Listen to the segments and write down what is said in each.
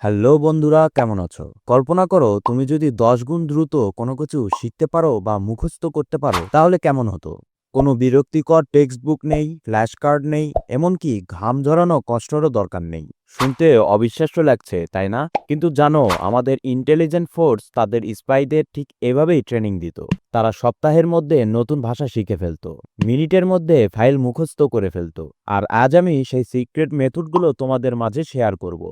Hello বন্ধুরা, কেমন আছো? কল্পনা করো তুমি যদি 10 গুণ দ্রুত কোনো কিছু শিখতে পারো বা মুখস্থ করতে পারো তাহলে কেমন হতো? কোনো বিরক্তিকর টেক্সট বুক নেই, ফ্ল্যাশ কার্ড নেই, এমনকি ঘাম ঝরানো কষ্টেরও দরকার নেই। শুনতে অবিশ্বাস্য লাগছে, তাই না? কিন্তু জানো, আমাদের ইন্টেলিজেন্ট ফোর্স তাদের স্পাইদের ঠিক এভাবেই ট্রেনিং দিত। তারা সপ্তাহের মধ্যে নতুন ভাষা শিখে ফেলতো, মিনিটের মধ্যে ফাইল মুখস্থ করে ফেলতো। আর আজ আমি সেই সিক্রেট মেথডগুলো তোমাদের মাঝে শেয়ার করব।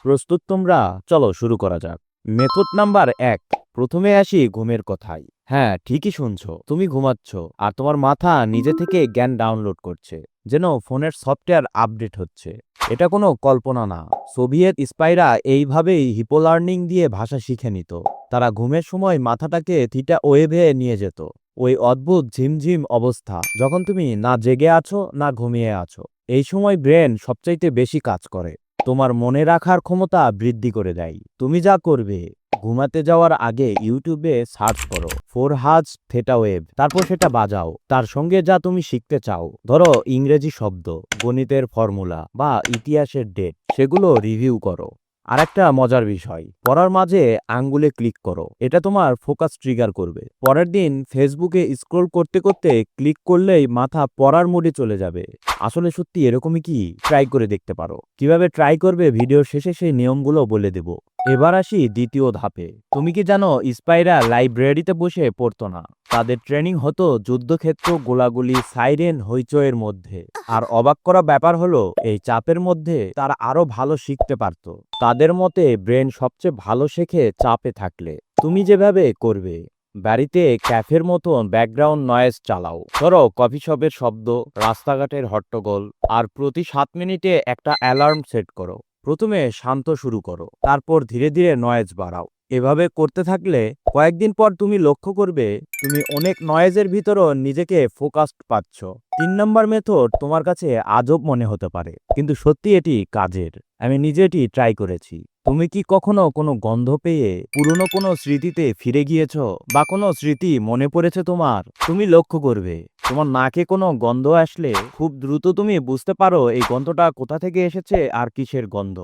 প্রস্তুত তোমরা? চলো শুরু করা যাক। Method number 1। প্রথমে আসি ঘুমের কথায়। হ্যাঁ, ঠিকই শুনছো, তুমি ঘুমাচ্ছ আর তোমার মাথা নিজে থেকে জ্ঞান ডাউনলোড করছে, যেন ফোনের সফটওয়্যার আপডেট হচ্ছে। এটা কোনো কল্পনা না। সোভিয়েত স্পাইরা এইভাবেই হিপো লার্নিং দিয়ে ভাষা শিখে নিত। তারা ঘুমের সময় মাথাটাকে থিটা ওয়েভে নিয়ে যেত, ওই অদ্ভুত ঝিমঝিম অবস্থা যখন তুমি না জেগে আছো না ঘুমিয়ে আছো। এই সময় ব্রেন সবচাইতে বেশি কাজ করে, তোমার মনে রাখার ক্ষমতা বৃদ্ধি করে দেয়। তুমি যা করবে, ঘুমাতে যাওয়ার আগে ইউটিউবে সার্চ করো ফোর হাজ থেটা ওয়েভ, তারপর সেটা বাজাও। তার সঙ্গে যা তুমি শিখতে চাও, ধরো ইংরেজি শব্দ, গণিতের ফর্মুলা বা ইতিহাসের ডেট, সেগুলো রিভিউ করো। আরেকটা মজার বিষয়, পড়ার মাঝে আঙ্গুলে ক্লিক করো, এটা তোমার ফোকাস ট্রিগার করবে। পরের দিন ফেসবুকে স্ক্রল করতে করতে ক্লিক করলেই মাথা পড়ার মোডে চলে যাবে। আসলে সত্যি এরকমই কি? ট্রাই করে দেখতে পারো। কিভাবে ট্রাই করবে ভিডিওর শেষে সেই নিয়মগুলো বলে দেব। এবার আসি দ্বিতীয় ধাপে। তুমি কি জানো স্পাইরা লাইব্রেরিতে বসে পড়তো না? তাদের ট্রেনিং হতো যুদ্ধক্ষেত্র, গোলাগুলি, সাইরেন, হইচয়ের মধ্যে। আর অবাক করা ব্যাপার হলো, এই চাপের মধ্যে তারা আরো ভালো শিখতে পারত। তাদের মতে ব্রেন সবচেয়ে ভালো শেখে চাপে থাকলে। তুমি যেভাবে করবে, বাড়িতে ক্যাফের মতন ব্যাকগ্রাউন্ড নয়েজ চালাও, ধরো কফি শপের শব্দ, রাস্তাঘাটের হট্টগোল, আর প্রতি 7 মিনিটে একটা অ্যালার্ম সেট করো। প্রথমে শান্ত শুরু করো, তারপর ধীরে ধীরে নয়েজ বাড়াও। এভাবে করতে থাকলে কয়েকদিন পর তুমি লক্ষ্য করবে তুমি অনেক নয়েজের ভিতরও নিজেকে ফোকাসড পাচ্ছ। 3 নম্বর মেথড তোমার কাছে আজব মনে হতে পারে, কিন্তু সত্যি এটি কাজের। আমি নিজে এটি ট্রাই করেছি। তুমি কি কখনো কোনো গন্ধ পেয়ে পুরনো কোনো স্মৃতিতে ফিরে গিয়েছো, বা কোনো স্মৃতি মনে পড়েছে তোমার? তুমি লক্ষ্য করবে তোমার নাকে কোনো গন্ধ আসলে খুব দ্রুত তুমি বুঝতে পারো এই গন্ধটা কোথা থেকে এসেছে আর কিসের গন্ধ।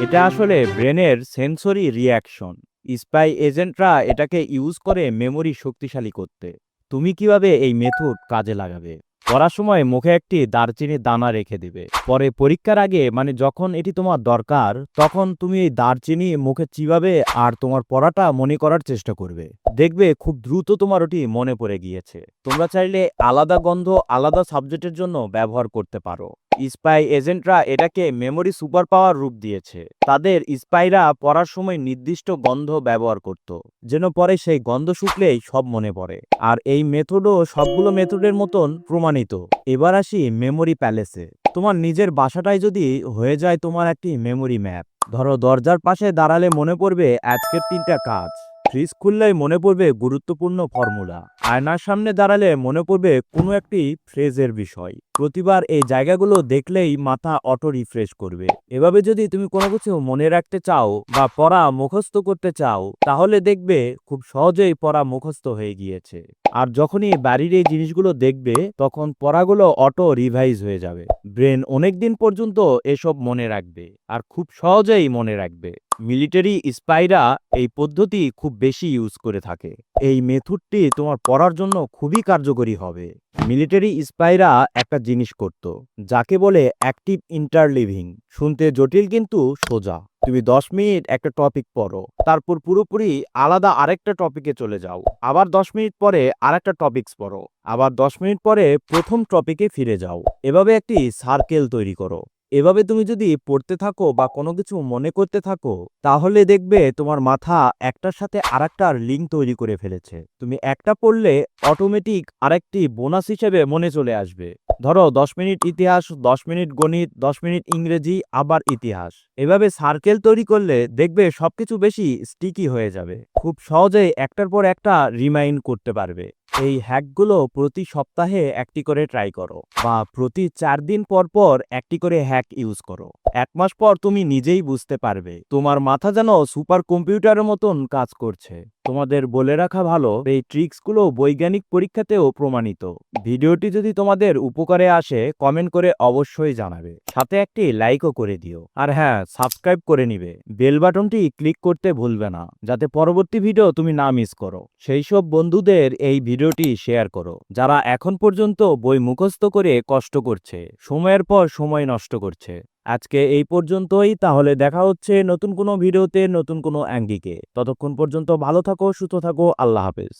এটা আসলে ব্রেনের সেন্সরি রিয়াকশন। স্পাই এজেন্টরা এটাকে ইউজ করে মেমোরি শক্তিশালী করতে। তুমি কিভাবে এই মেথড কাজে লাগাবে? পড়ার সময় মুখে একটি দারচিনির দানা রেখে দিবে। পরে পরীক্ষার আগে, মানে যখন এটি তোমার দরকার, তখন তুমি এই দারচিনি মুখে চিবাবে আর তোমার পড়াটা মনে করার চেষ্টা করবে। দেখবে খুব দ্রুত তোমার ওটি মনে পড়ে গিয়েছে। তোমরা চাইলে আলাদা গন্ধ আলাদা সাবজেক্টের জন্য ব্যবহার করতে পারো। স্পাই এজেন্টরা এটাকে মেমোরি সুপার পাওয়ার রূপ দিয়েছে। তাদের স্পাইরা পড়ার সময় নির্দিষ্ট গন্ধ ব্যবহার করত, যেন পরে সেই গন্ধ শুকলেই সব মনে পড়ে। আর এই মেথডও সবগুলো মেথডের মতন প্রমাণিত। এবার আসি মেমোরি প্যালেসে। তোমার নিজের বাসাটাই যদি হয়ে যায় তোমার একটি মেমোরি ম্যাপ। ধরো দরজার পাশে দাঁড়ালে মনে পড়বে আজকের 3টা কাজ, ফ্রিজ খুললেই মনে পড়বে গুরুত্বপূর্ণ ফর্মুলা, আয়নার সামনে দাঁড়ালে মনে পড়বে কোনো একটি ফ্রেজের বিষয়। প্রতিবার এই জায়গাগুলো দেখলেই মাথা অটো রিফ্রেশ করবে। এভাবে যদি তুমি কোনো কিছু মনে রাখতে চাও বা পড়া মুখস্থ করতে চাও, তাহলে দেখবে খুব সহজেই পড়া মুখস্থ হয়ে গিয়েছে। আর যখনই বাড়ির এই জিনিসগুলো দেখবে, তখন পড়াগুলো অটো রিভাইজ হয়ে যাবে। ব্রেন অনেক দিন পর্যন্ত এসব মনে রাখবে আর খুব সহজেই মনে রাখবে। মিলিটারি স্পাইরা এই পদ্ধতি খুব বেশি ইউজ করে থাকে। এই মেথডটি তোমার পড়ার জন্য খুবই কার্যকরী হবে। মিলিটারি স্পাইরা একটা জিনিস করত, যাকে বলে অ্যাক্টিভ ইন্টারলিভিং। শুনতে জটিল কিন্তু সোজা। তুমি 10 মিনিট একটা টপিক পড়ো, তারপর পুরোপুরি আলাদা আরেকটা টপিকে চলে যাও। আবার 10 মিনিট পরে আরেকটা টপিকস পড়ো, আবার 10 মিনিট পরে প্রথম টপিকে ফিরে যাও। এভাবে একটি সার্কেল তৈরি করো। এভাবে তুমি যদি পড়তে থাকো বা কোনো কিছু মনে করতে থাকো, তাহলে দেখবে তোমার মাথা একটার সাথে আরেকটার লিঙ্ক তৈরি করে ফেলেছে। তুমি একটা পড়লে অটোমেটিক আরেকটি বোনাস হিসেবে মনে চলে আসবে। ধরো 10 মিনিট ইতিহাস, 10 মিনিট গণিত, 10 মিনিট ইংরেজি, আবার ইতিহাস। এভাবে সার্কেল তৈরি করলে দেখবে সবকিছু বেশি স্টিকি হয়ে যাবে। খুব সহজেই একটার পর একটা রিমাইন্ড করতে পারবে। এই হ্যাকগুলো প্রতি সপ্তাহে একটি করে ট্রাই করো, বা প্রতি 4 দিন পর পর একটি করে হ্যাক ইউজ করো। 1 মাস পর তুমি নিজেই বুঝতে পারবে তোমার মাথা যেন সুপার কম্পিউটারের মতন কাজ করছে। তোমাদের বলে রাখা ভালো, এই ট্রিক্সগুলো বৈজ্ঞানিক পরীক্ষাতেও প্রমাণিত। ভিডিওটি যদি তোমাদের উপকারে আসে কমেন্ট করে অবশ্যই জানাবে, সাথে একটি লাইকও করে দিও। আর হ্যাঁ, সাবস্ক্রাইব করে নিবে, বেল বাটনটি ক্লিক করতে ভুলবে না, যাতে পরবর্তী ভিডিও তুমি না মিস করো। সেই সব বন্ধুদের এই ভিডিওটি শেয়ার করো যারা এখন পর্যন্ত বই মুখস্থ করে কষ্ট করছে, সময়ের পর সময় নষ্ট করছে। আজকে এই পর্যন্তই, তাহলে দেখা হচ্ছে নতুন কোনো ভিডিওতে নতুন কোনো অ্যাঙ্গিকে। ততক্ষণ পর্যন্ত ভালো থাকো, সুস্থ থাকো, আল্লাহ হাফেজ।